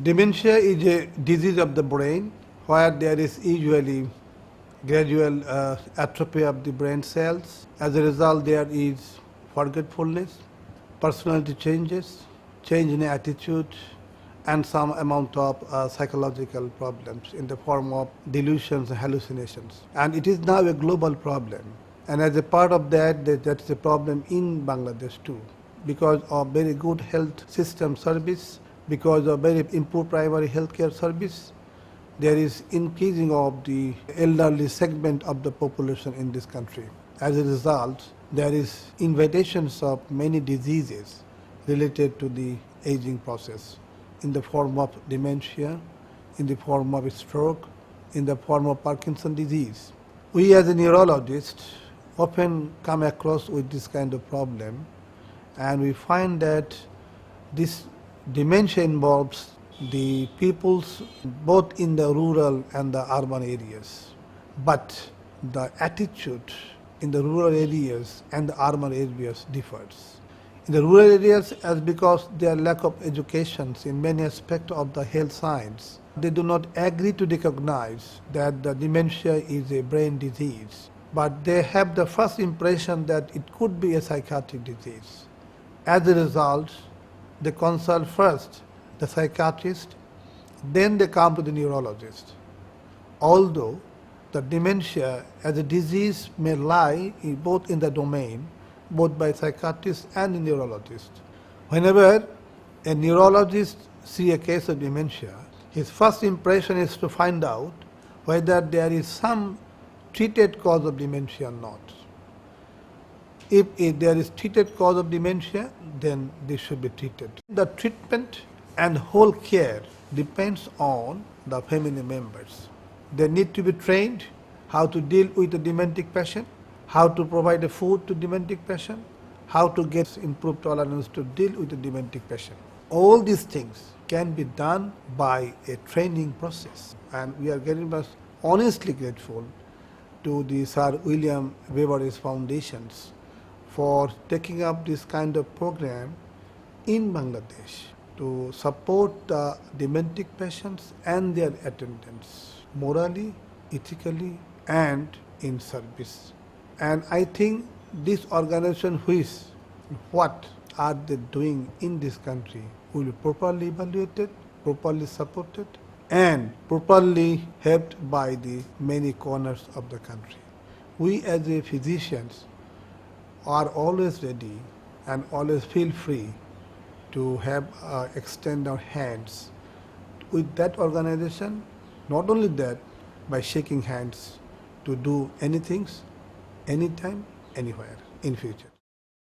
Dementia is a disease of the brain where there is usually gradual atrophy of the brain cells. As a result, there is forgetfulness, personality changes, change in attitude, and some amount of psychological problems in the form of delusions and hallucinations. And it is now a global problem. And as a part of that, that's a problem in Bangladesh too, because of very good health system service, because of very improved primary healthcare service. There is increasing of the elderly segment of the population in this country. As a result, there is invitations of many diseases related to the aging process in the form of dementia, in the form of stroke, in the form of Parkinson's disease. We as a neurologist often come across with this kind of problem, and we find that this dementia involves the peoples both in the rural and the urban areas. But the attitude in the rural areas and the urban areas differs. In the rural areas, as because their lack of education in many aspects of the health science, they do not agree to recognize that the dementia is a brain disease, but they have the first impression that it could be a psychiatric disease. As a result, they consult first the psychiatrist, then they come to the neurologist. Although the dementia as a disease may lie both in the domain, both by psychiatrists and the neurologist. Whenever a neurologist sees a case of dementia, his first impression is to find out whether there is some treated cause of dementia or not. If there is treated cause of dementia, then this should be treated. The treatment and whole care depends on the family members. They need to be trained how to deal with a dementic patient, how to provide a food to dementic patient, how to get improved tolerance to deal with a dementic patient. All these things can be done by a training process, and we are very much honestly grateful to the Sir William Beveridge Foundations for taking up this kind of program in Bangladesh to support the dementic patients and their attendants morally, ethically, and in service. And I think this organization, what are they doing in this country, will be properly evaluated, properly supported, and properly helped by the many corners of the country. We as a physicians are always ready and always feel free to have extend our hands with that organization. Not only that, by shaking hands to do anything, anytime, anywhere in future.